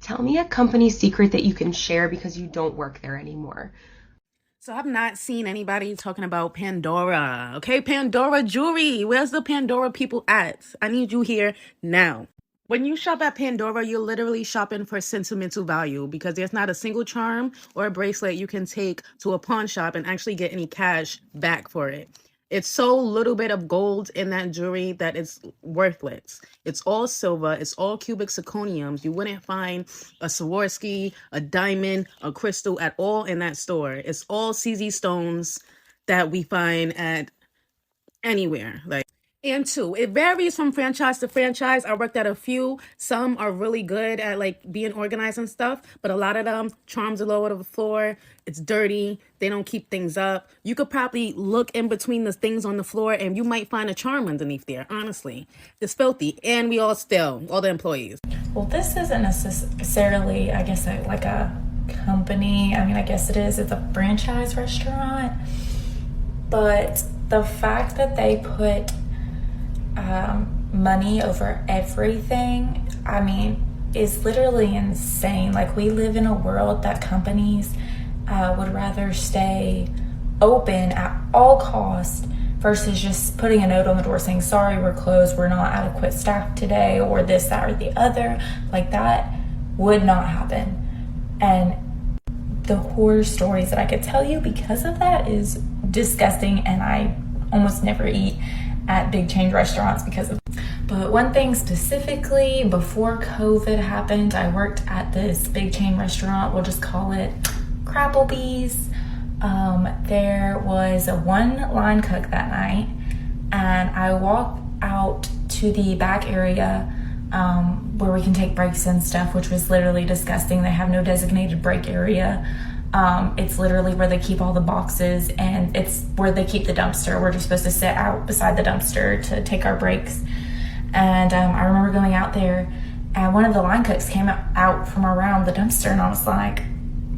Tell me a company secret that you can share because you don't work there anymore. So I've not seen anybody talking about Pandora. Okay, Pandora jewelry. Where's the Pandora people at? I need you here now. When you shop at Pandora, you're literally shopping for sentimental value because there's not a single charm or a bracelet you can take to a pawn shop and actually get any cash back for it. It's so little bit of gold in that jewelry that it's worthless. It's all silver. It's all cubic zirconiums. You wouldn't find a Swarovski, a diamond, a crystal at all in that store. It's all CZ stones that we find at anywhere. And two, it varies from franchise to franchise. I worked at a few. Some are really good at like being organized and stuff, but a lot of them, charms are low to the floor. It's dirty. They don't keep things up. You could probably look in between the things on the floor and you might find a charm underneath there. Honestly, it's filthy, and we all steal, all the employees. Well, this isn't necessarily, I guess, like a company. I mean, I guess it is. It's a franchise restaurant. But the fact that they put money over everything, I mean, is literally insane. Like, we live in a world that companies would rather stay open at all costs versus just putting a note on the door saying, sorry, we're closed, we're not adequate staff today, or this, that, or the other. Like, that would not happen. And the horror stories that I could tell you because of that is disgusting, and I almost never eat at big chain restaurants because of. But one thing specifically, before COVID happened, I worked at this big chain restaurant. We'll just call it Crapplebee's. There was a one line cook that night, and I walked out to the back area where we can take breaks and stuff, which was literally disgusting. They have no designated break area. It's literally where they keep all the boxes, and it's where they keep the dumpster. We're just supposed to sit out beside the dumpster to take our breaks. And I remember going out there, and one of the line cooks came out from around the dumpster, and I was like,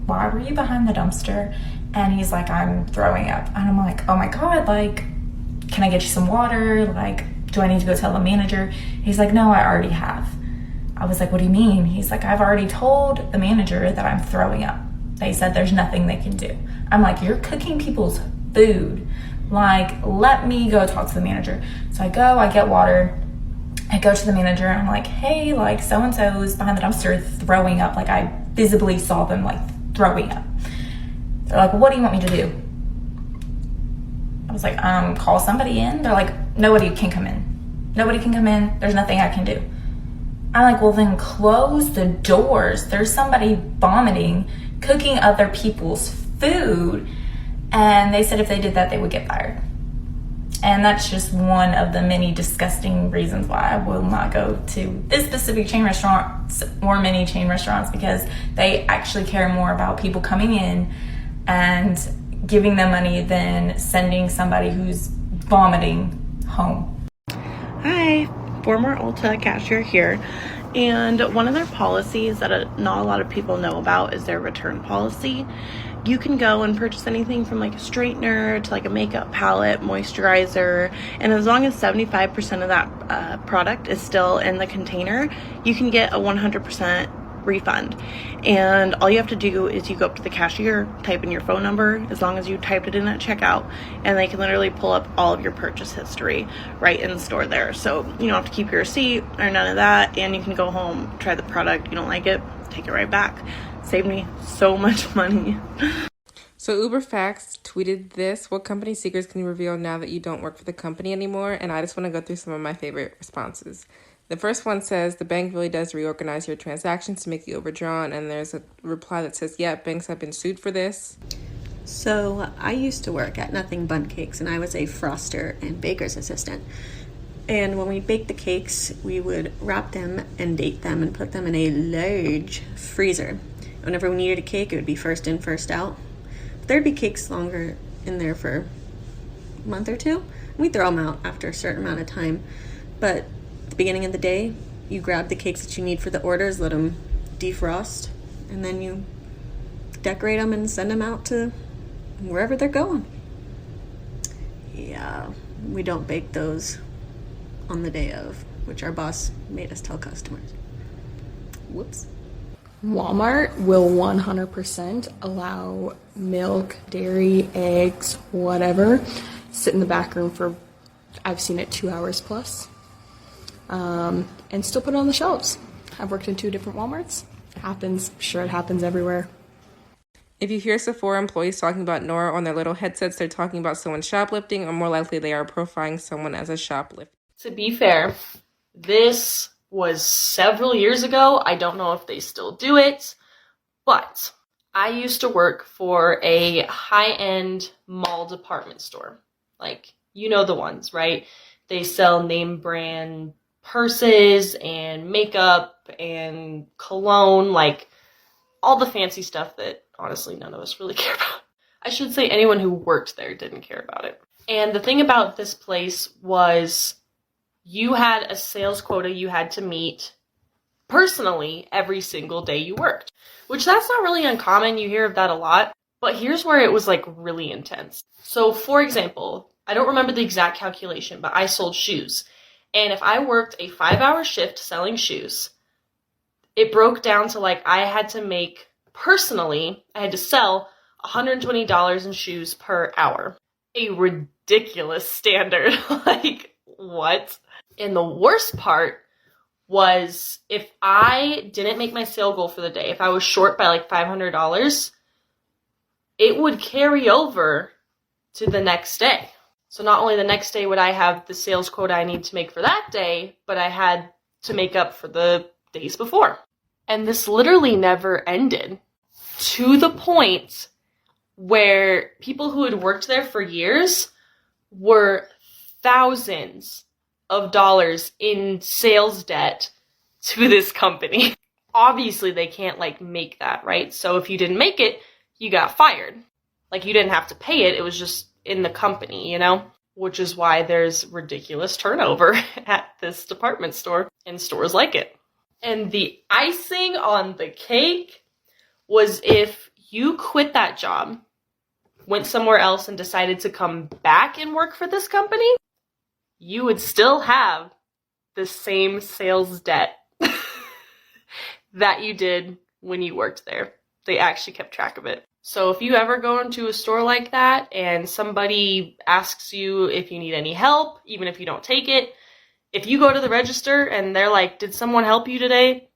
why were you behind the dumpster? And he's like, I'm throwing up. And I'm like, oh my God, like, can I get you some water? Like, do I need to go tell the manager? He's like, no, I already have. I was like, what do you mean? He's like, I've already told the manager that I'm throwing up. They said there's nothing they can do. I'm like, you're cooking people's food. Like, let me go talk to the manager. So I go, I get water. I go to the manager, and I'm like, hey, like, so-and-so is behind the dumpster throwing up. Like, I visibly saw them, like, throwing up. They're like, well, what do you want me to do? I was like, call somebody in. They're like, nobody can come in. Nobody can come in. There's nothing I can do. I'm like, well, then close the doors. There's somebody vomiting, cooking other people's food. And they said if they did that, they would get fired. And that's just one of the many disgusting reasons why I will not go to this specific chain restaurant or many chain restaurants, because they actually care more about people coming in and giving them money than sending somebody who's vomiting home. Hi, former Ulta cashier here. And one of their policies that not a lot of people know about is their return policy. You can go and purchase anything from like a straightener to like a makeup palette, moisturizer, and as long as 75% of that product is still in the container, you can get a 100% refund. And all you have to do is you go up to the cashier, type in your phone number, as long as you typed it in at checkout, and they can literally pull up all of your purchase history right in the store there. So you don't have to keep your receipt or none of that, and you can go home, try the product, you don't like it, take it right back. Saved me so much money. So UberFacts tweeted this: what company secrets can you reveal now that you don't work for the company anymore? And I just want to go through some of my favorite responses. The first one says, the bank really does reorganize your transactions to make you overdrawn. And there's a reply that says, yeah, banks have been sued for this. So I used to work at Nothing Bun Cakes, and I was a froster and baker's assistant. And when we baked the cakes, we would wrap them and date them and put them in a large freezer. Whenever we needed a cake, it would be first in, first out. There'd be cakes longer in there for a month or two. We'd throw them out after a certain amount of time. But at the beginning of the day, you grab the cakes that you need for the orders, let them defrost, and then you decorate them and send them out to wherever they're going. Yeah, we don't bake those on the day of, which our boss made us tell customers. Whoops. Walmart will 100% allow milk, dairy, eggs, whatever, sit in the back room for, I've seen it 2 hours plus, and still put it on the shelves. I've worked in 2 different Walmarts. It happens. I'm sure it happens everywhere. If you hear Sephora employees talking about Nora on their little headsets, they're talking about someone shoplifting, or more likely they are profiling someone as a shoplifter. To be fair, this was several years ago. I don't know if they still do it, but I used to work for a high-end mall department store. Like, you know the ones, right? They sell name brand purses and makeup and cologne, like all the fancy stuff that honestly none of us really care about. I should say anyone who worked there didn't care about it. And the thing about this place was you had a sales quota you had to meet personally every single day you worked, which that's not really uncommon. You hear of that a lot, but here's where it was like really intense. So for example, I don't remember the exact calculation, but I sold shoes. And if I worked a 5-hour shift selling shoes, it broke down to like I had to make personally, I had to sell $120 in shoes per hour. A ridiculous standard. Like, what? And the worst part was if I didn't make my sale goal for the day, if I was short by like $500, it would carry over to the next day. So not only the next day would I have the sales quota I need to make for that day, but I had to make up for the days before. And this literally never ended, to the point where people who had worked there for years were thousands of dollars in sales debt to this company. Obviously, they can't like make that, right? So if you didn't make it, you got fired. Like, you didn't have to pay it. It was just in the company, you know? Which is why there's ridiculous turnover at this department store and stores like it. And the icing on the cake was if you quit that job, went somewhere else and decided to come back and work for this company, you would still have the same sales debt that you did when you worked there. They actually kept track of it. So if you ever go into a store like that and somebody asks you if you need any help, even if you don't take it, if you go to the register and they're like, "Did someone help you today?"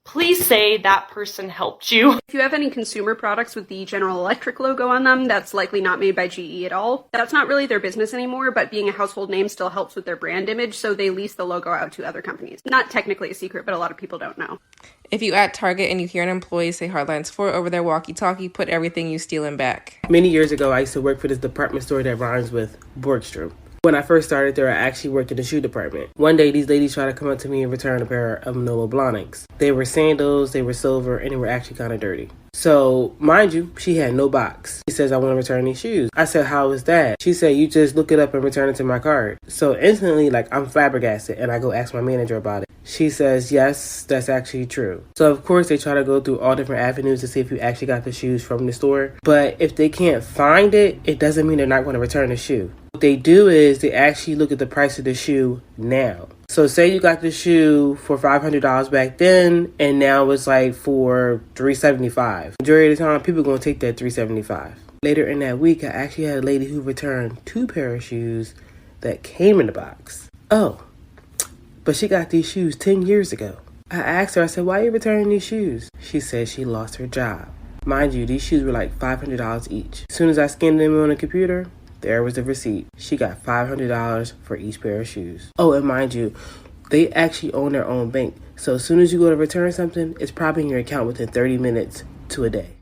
please say that person helped you. If you have any consumer products with the General Electric logo on them, that's likely not made by GE at all. That's not really their business anymore, but being a household name still helps with their brand image, so they lease the logo out to other companies. Not technically a secret, but a lot of people don't know. If you at Target and you hear an employee say Hardlines 4 over their walkie-talkie, put everything you stealing back. Many years ago, I used to work for this department store that rhymes with Borgstrom. When I first started there, I actually worked in the shoe department. One day, these ladies tried to come up to me and return a pair of Manolo Blahniks. They were sandals, they were silver, and they were actually kind of dirty. So, mind you, she had no box. She says, "I want to return these shoes." I said, "How is that?" She said, "You just look it up and return it to my card." So instantly, like, I'm flabbergasted, and I go ask my manager about it. She says, "Yes, that's actually true." So, of course, they try to go through all different avenues to see if you actually got the shoes from the store. But if they can't find it, it doesn't mean they're not going to return the shoe. What they do is they actually look at the price of the shoe now. So say you got the shoe for $500 back then, and now it's like for $375. Majority of the time, people are going to take that $375. Later in that week, I actually had a lady who returned 2 pairs of shoes that came in the box. Oh, but she got these shoes 10 years ago. I asked her, I said, "Why are you returning these shoes?" She said she lost her job. Mind you, these shoes were like $500 each. As soon as I scanned them on the computer, there was the receipt. She got $500 for each pair of shoes. Oh, and mind you, they actually own their own bank. So as soon as you go to return something, it's probably in your account within 30 minutes to a day.